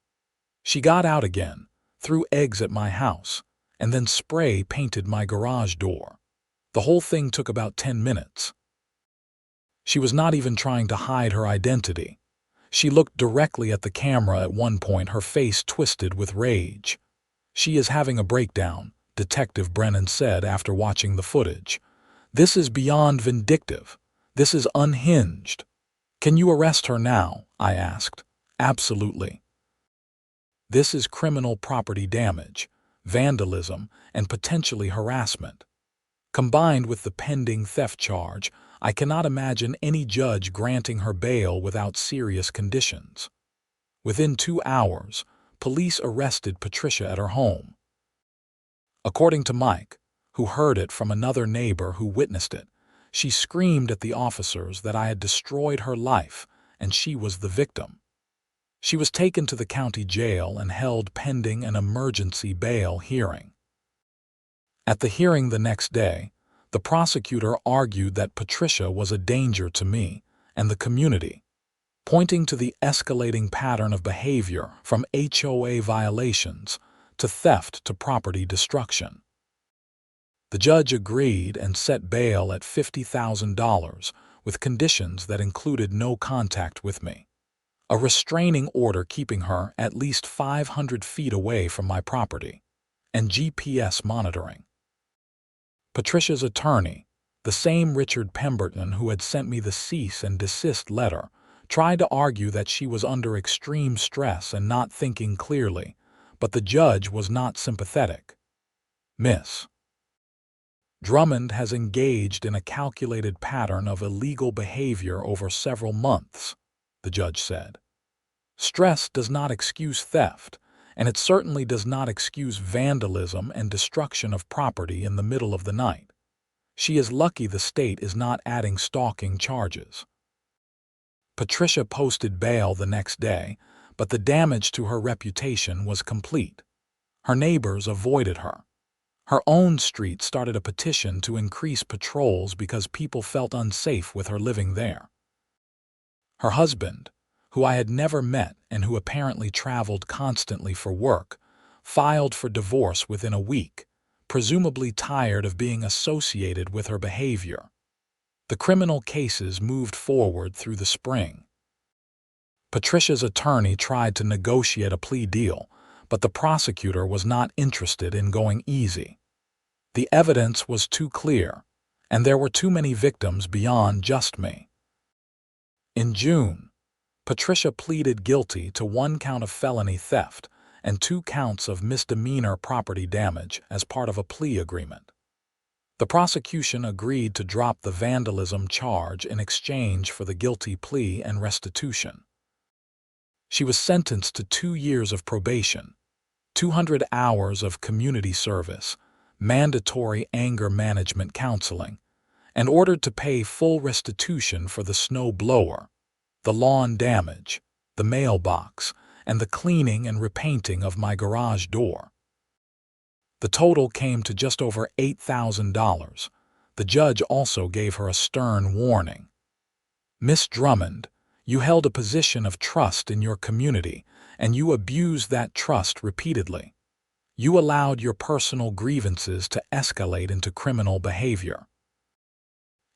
Speaker 1: She got out again, threw eggs at my house, and then spray painted my garage door. The whole thing took about 10 minutes. She was not even trying to hide her identity. She looked directly at the camera at one point, her face twisted with rage. "She is having a breakdown," Detective Brennan said after watching the footage. "This is beyond vindictive. This is unhinged." "Can you arrest her now?" I asked. "Absolutely." This is criminal property damage, vandalism, and potentially harassment. Combined with the pending theft charge, I cannot imagine any judge granting her bail without serious conditions. Within 2 hours, police arrested Patricia at her home. According to Mike, who heard it from another neighbor who witnessed it, she screamed at the officers that I had destroyed her life and she was the victim. She was taken to the county jail and held pending an emergency bail hearing. At the hearing the next day, The prosecutor argued that Patricia was a danger to me and the community, pointing to the escalating pattern of behavior from HOA violations to theft to property destruction. The judge agreed and set bail at $50,000 with conditions that included no contact with me, a restraining order keeping her at least 500 feet away from my property, and GPS monitoring. Patricia's attorney, the same Richard Pemberton who had sent me the cease and desist letter, tried to argue that she was under extreme stress and not thinking clearly, but the judge was not sympathetic. Miss Drummond has engaged in a calculated pattern of illegal behavior over several months, the judge said. Stress does not excuse theft, and it certainly does not excuse vandalism and destruction of property in the middle of the night. She is lucky the state is not adding stalking charges. Patricia posted bail the next day, but the damage to her reputation was complete. Her neighbors avoided her. Her own street started a petition to increase patrols because people felt unsafe with her living there. Her husband, who I had never met and who apparently traveled constantly for work, filed for divorce within a week, presumably tired of being associated with her behavior. The criminal cases moved forward through the spring. Patricia's attorney tried to negotiate a plea deal, but the prosecutor was not interested in going easy. The evidence was too clear, and there were too many victims beyond just me. In June, Patricia pleaded guilty to 1 count of felony theft and 2 counts of misdemeanor property damage as part of a plea agreement. The prosecution agreed to drop the vandalism charge in exchange for the guilty plea and restitution. She was sentenced to 2 years of probation, 200 hours of community service, mandatory anger management counseling, and ordered to pay full restitution for the snowblower, the lawn damage, the mailbox, and the cleaning and repainting of my garage door. The total came to just over $8,000. The judge also gave her a stern warning. Miss Drummond, you held a position of trust in your community, and you abused that trust repeatedly. You allowed your personal grievances to escalate into criminal behavior.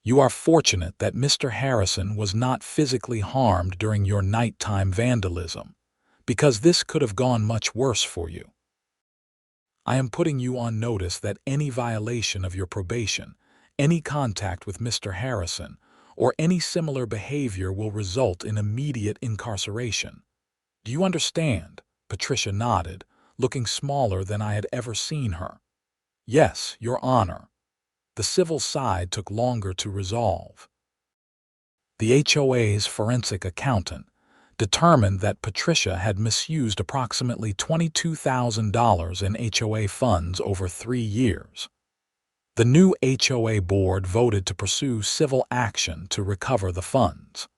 Speaker 1: You are fortunate that Mr. Harrison was not physically harmed during your nighttime vandalism, because this could have gone much worse for you. I am putting you on notice that any violation of your probation, any contact with Mr. Harrison, or any similar behavior will result in immediate incarceration. Do you understand? Patricia nodded, looking smaller than I had ever seen her. Yes, Your Honor. The civil side took longer to resolve. The HOA's forensic accountant determined that Patricia had misused approximately $22,000 in HOA funds over 3 years. The new HOA board voted to pursue civil action to recover the funds.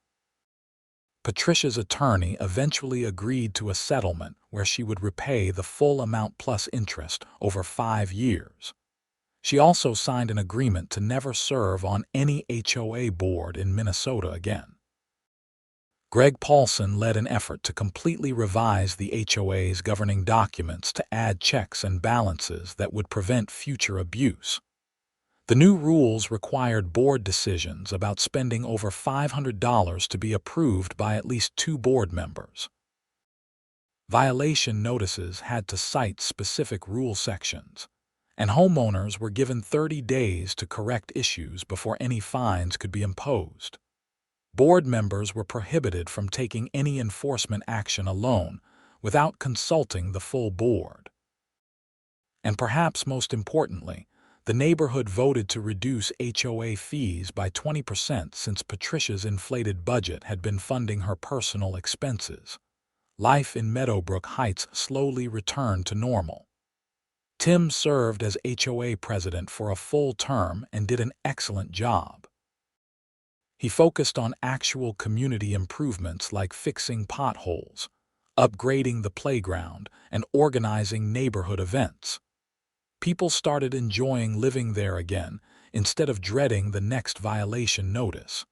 Speaker 1: Patricia's attorney eventually agreed to a settlement where she would repay the full amount plus interest over 5 years. She also signed an agreement to never serve on any HOA board in Minnesota again. Greg Paulson led an effort to completely revise the HOA's governing documents to add checks and balances that would prevent future abuse. The new rules required board decisions about spending over $500 to be approved by at least 2 board members. Violation notices had to cite specific rule sections, and homeowners were given 30 days to correct issues before any fines could be imposed. Board members were prohibited from taking any enforcement action alone without consulting the full board. And perhaps most importantly, the neighborhood voted to reduce HOA fees by 20% since Patricia's inflated budget had been funding her personal expenses. Life in Meadowbrook Heights slowly returned to normal. Tim served as HOA president for a full term and did an excellent job. He focused on actual community improvements like fixing potholes, upgrading the playground, and organizing neighborhood events. People started enjoying living there again, instead of dreading the next violation notice.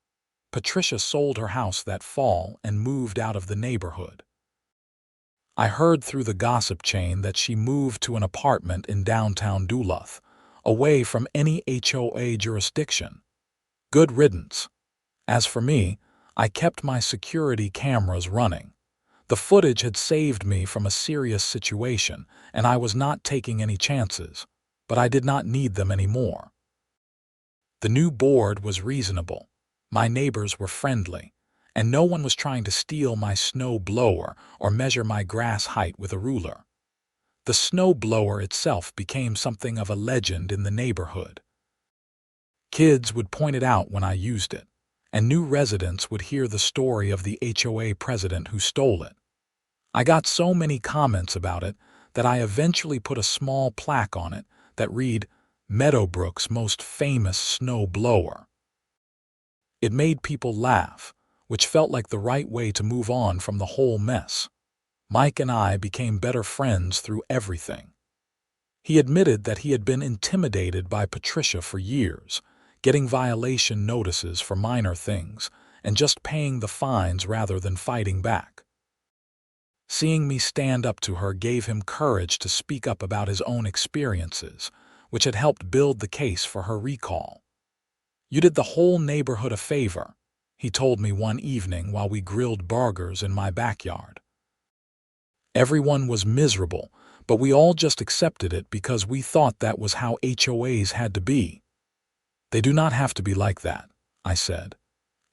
Speaker 1: Patricia sold her house that fall and moved out of the neighborhood. I heard through the gossip chain that she moved to an apartment in downtown Duluth, away from any HOA jurisdiction. Good riddance. As for me, I kept my security cameras running. The footage had saved me from a serious situation, and I was not taking any chances, but I did not need them anymore. The new board was reasonable. My neighbors were friendly, and no one was trying to steal my snow blower or measure my grass height with a ruler. The snow blower itself became something of a legend in the neighborhood. Kids would point it out when I used it, and new residents would hear the story of the HOA president who stole it. I got so many comments about it that I eventually put a small plaque on it that read, "Meadowbrook's most famous snow blower." It made people laugh, which felt like the right way to move on from the whole mess. Mike and I became better friends through everything. He admitted that he had been intimidated by Patricia for years, getting violation notices for minor things, and just paying the fines rather than fighting back. Seeing me stand up to her gave him courage to speak up about his own experiences, which had helped build the case for her recall. "You did the whole neighborhood a favor," he told me one evening while we grilled burgers in my backyard. Everyone was miserable, but we all just accepted it because we thought that was how HOAs had to be. "They do not have to be like that," I said.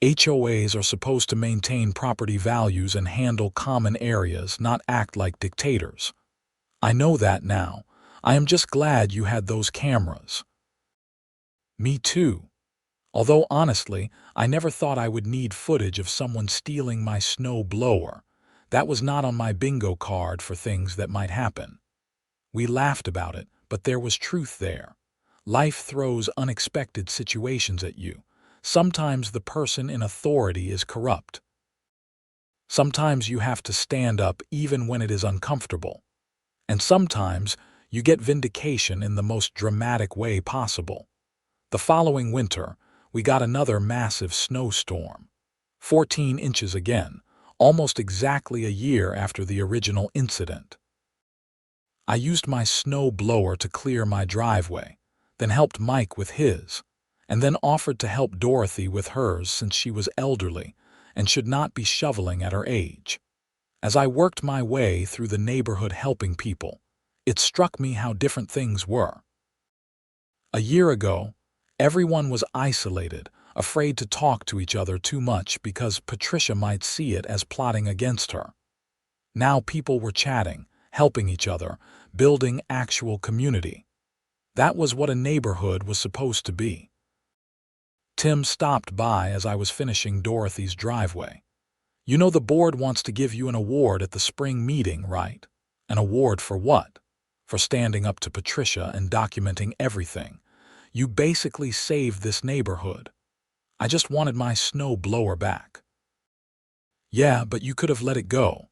Speaker 1: "HOAs are supposed to maintain property values and handle common areas, not act like dictators." "I know that now. I am just glad you had those cameras." "Me too. Although honestly, I never thought I would need footage of someone stealing my snow blower. That was not on my bingo card for things that might happen." We laughed about it, but there was truth there. Life throws unexpected situations at you. Sometimes the person in authority is corrupt. Sometimes you have to stand up even when it is uncomfortable. And sometimes you get vindication in the most dramatic way possible. The following winter, we got another massive snowstorm. 14 inches again, almost exactly a year after the original incident. I used my snow blower to clear my driveway, then helped Mike with his, and then offered to help Dorothy with hers since she was elderly and should not be shoveling at her age. As I worked my way through the neighborhood helping people, it struck me how different things were. A year ago, everyone was isolated, afraid to talk to each other too much because Patricia might see it as plotting against her. Now people were chatting, helping each other, building actual community. That was what a neighborhood was supposed to be. Tim stopped by as I was finishing Dorothy's driveway. "You know the board wants to give you an award at the spring meeting, right?" "An award for what?" "For standing up to Patricia and documenting everything. You basically saved this neighborhood." "I just wanted my snow blower back." "Yeah, but you could have let it go.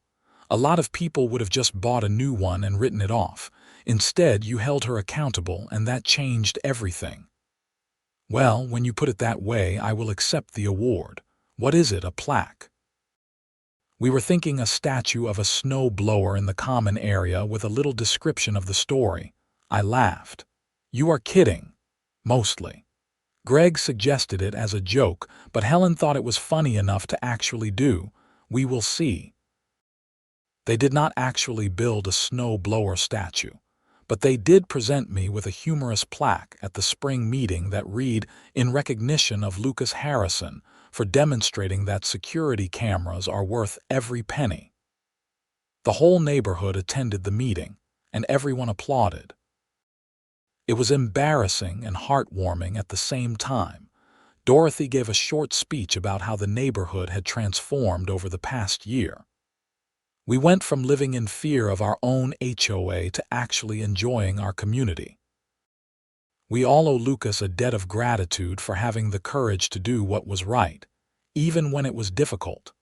Speaker 1: A lot of people would have just bought a new one and written it off. Instead, you held her accountable, and that changed everything." "Well, when you put it that way, I will accept the award. What is it, a plaque?" We were thinking a statue of a snow blower in the common area with a little description of the story. I laughed. "You are kidding." "Mostly." Greg suggested it as a joke, but Helen thought it was funny enough to actually do. "We will see." They did not actually build a snow blower statue, but they did present me with a humorous plaque at the spring meeting that read, "In recognition of Lucas Harrison for demonstrating that security cameras are worth every penny." The whole neighborhood attended the meeting, and everyone applauded. It was embarrassing and heartwarming at the same time. Dorothy gave a short speech about how the neighborhood had transformed over the past year. We went from living in fear of our own HOA to actually enjoying our community. We all owe Lucas a debt of gratitude for having the courage to do what was right, even when it was difficult.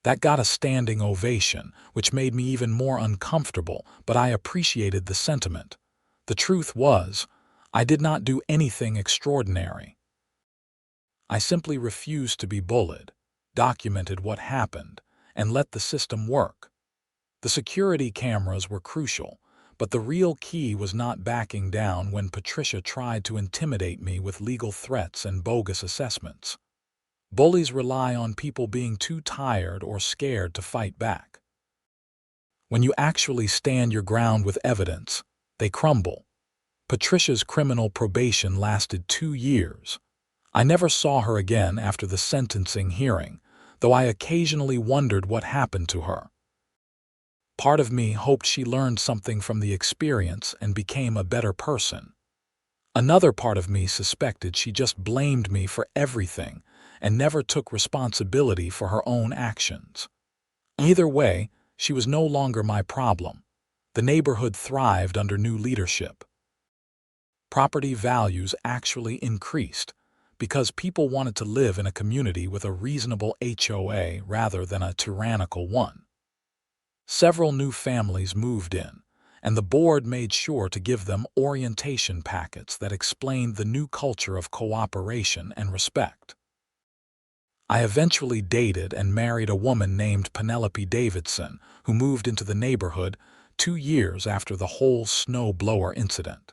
Speaker 1: That got a standing ovation, which made me even more uncomfortable, but I appreciated the sentiment. The truth was, I did not do anything extraordinary. I simply refused to be bullied, documented what happened, and let the system work. The security cameras were crucial, but the real key was not backing down when Patricia tried to intimidate me with legal threats and bogus assessments. Bullies rely on people being too tired or scared to fight back. When you actually stand your ground with evidence, they crumble. Patricia's criminal probation lasted 2 years. I never saw her again after the sentencing hearing, though I occasionally wondered what happened to her. Part of me hoped she learned something from the experience and became a better person. Another part of me suspected she just blamed me for everything and never took responsibility for her own actions. Either way, she was no longer my problem. The neighborhood thrived under new leadership. Property values actually increased because people wanted to live in a community with a reasonable HOA rather than a tyrannical one. Several new families moved in, and the board made sure to give them orientation packets that explained the new culture of cooperation and respect. I eventually dated and married a woman named Penelope Davidson, who moved into the neighborhood 2 years after the whole snowblower incident.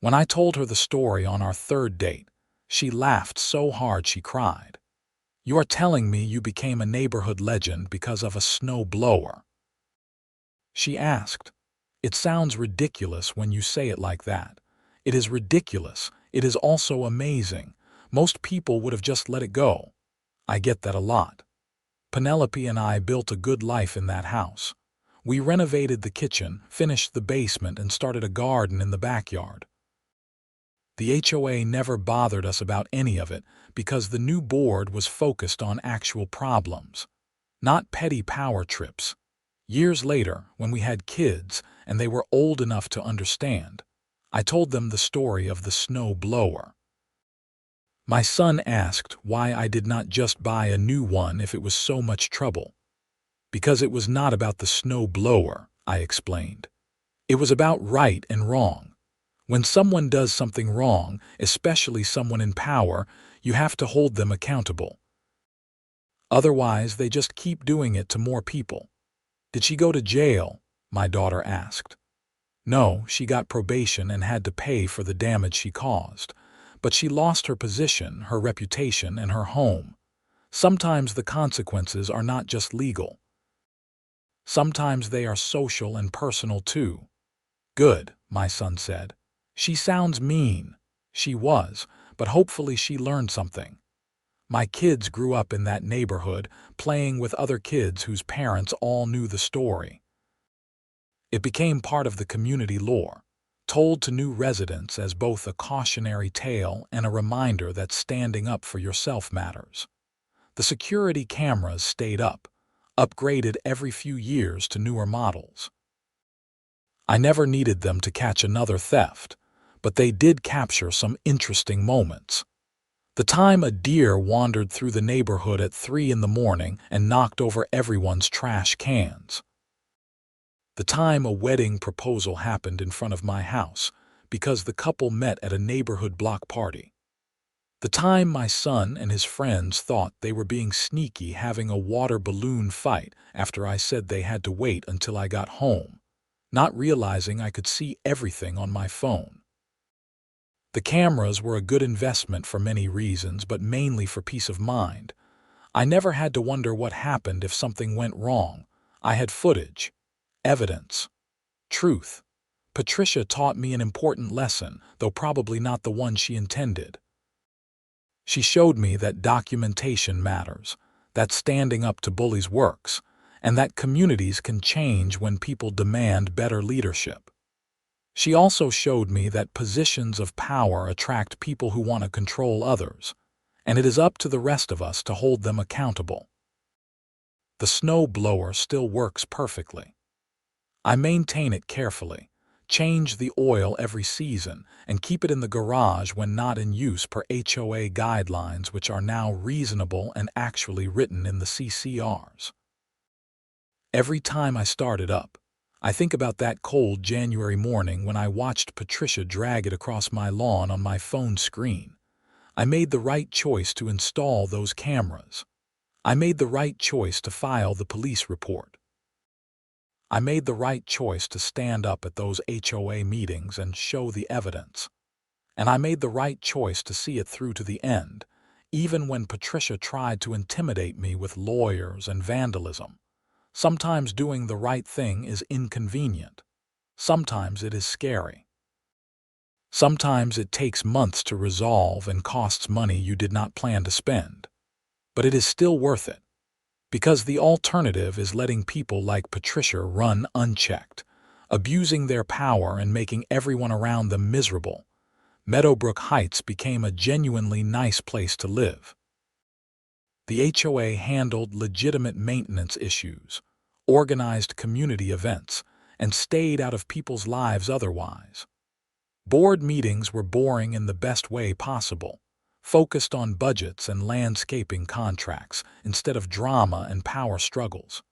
Speaker 1: When I told her the story on our 3rd date, she laughed so hard she cried. "You are telling me you became a neighborhood legend because of a snowblower?" She asked. "It sounds ridiculous when you say it like that." "It is ridiculous. It is also amazing. Most people would have just let it go." I get that a lot. Penelope and I built a good life in that house. We renovated the kitchen, finished the basement, and started a garden in the backyard. The HOA never bothered us about any of it because the new board was focused on actual problems, not petty power trips. Years later, when we had kids and they were old enough to understand, I told them the story of the snowblower. My son asked why I did not just buy a new one if it was so much trouble. "Because it was not about the snowblower," I explained. "It was about right and wrong. When someone does something wrong, especially someone in power, you have to hold them accountable. Otherwise, they just keep doing it to more people." "Did she go to jail?" my daughter asked. "No, she got probation and had to pay for the damage she caused. But she lost her position, her reputation, and her home. Sometimes the consequences are not just legal. Sometimes they are social and personal too." "Good," my son said. "She sounds mean." She was, but hopefully she learned something. My kids grew up in that neighborhood, playing with other kids whose parents all knew the story. It became part of the community lore, told to new residents as both a cautionary tale and a reminder that standing up for yourself matters. The security cameras stayed up, upgraded every few years to newer models. I never needed them to catch another theft, but they did capture some interesting moments. The time a deer wandered through the neighborhood at 3 in the morning and knocked over everyone's trash cans. The time a wedding proposal happened in front of my house because the couple met at a neighborhood block party. The time my son and his friends thought they were being sneaky having a water balloon fight after I said they had to wait until I got home, not realizing I could see everything on my phone. The cameras were a good investment for many reasons, but mainly for peace of mind. I never had to wonder what happened if something went wrong. I had footage, evidence, truth. Patricia taught me an important lesson, though probably not the one she intended. She showed me that documentation matters, that standing up to bullies works, and that communities can change when people demand better leadership. She also showed me that positions of power attract people who want to control others, and it is up to the rest of us to hold them accountable. The snowblower still works perfectly. I maintain it carefully, change the oil every season, and keep it in the garage when not in use per HOA guidelines, which are now reasonable and actually written in the CCRs. Every time I start it up, I think about that cold January morning when I watched Patricia drag it across my lawn on my phone screen. I made the right choice to install those cameras. I made the right choice to file the police report. I made the right choice to stand up at those HOA meetings and show the evidence. And I made the right choice to see it through to the end, even when Patricia tried to intimidate me with lawyers and vandalism. Sometimes doing the right thing is inconvenient. Sometimes it is scary. Sometimes it takes months to resolve and costs money you did not plan to spend. But it is still worth it. Because the alternative is letting people like Patricia run unchecked, abusing their power and making everyone around them miserable. Meadowbrook Heights became a genuinely nice place to live. The HOA handled legitimate maintenance issues, organized community events, and stayed out of people's lives otherwise. Board meetings were boring in the best way possible, focused on budgets and landscaping contracts instead of drama and power struggles.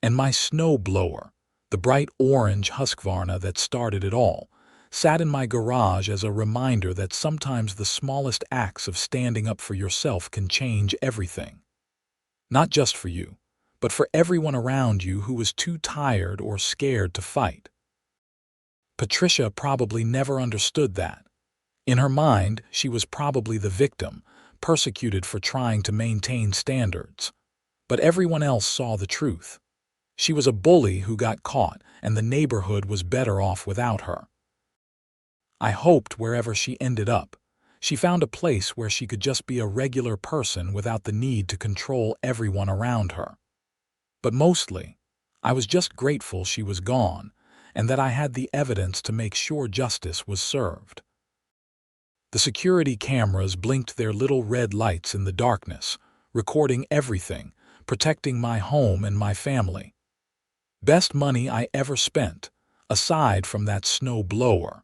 Speaker 1: And my snowblower, the bright orange Husqvarna that started it all, sat in my garage as a reminder that sometimes the smallest acts of standing up for yourself can change everything. Not just for you, but for everyone around you who was too tired or scared to fight. Patricia probably never understood that. In her mind, she was probably the victim, persecuted for trying to maintain standards. But everyone else saw the truth. She was a bully who got caught, and the neighborhood was better off without her. I hoped wherever she ended up, she found a place where she could just be a regular person without the need to control everyone around her. But mostly, I was just grateful she was gone, and that I had the evidence to make sure justice was served. The security cameras blinked their little red lights in the darkness, recording everything, protecting my home and my family. Best money I ever spent, aside from that snow blower.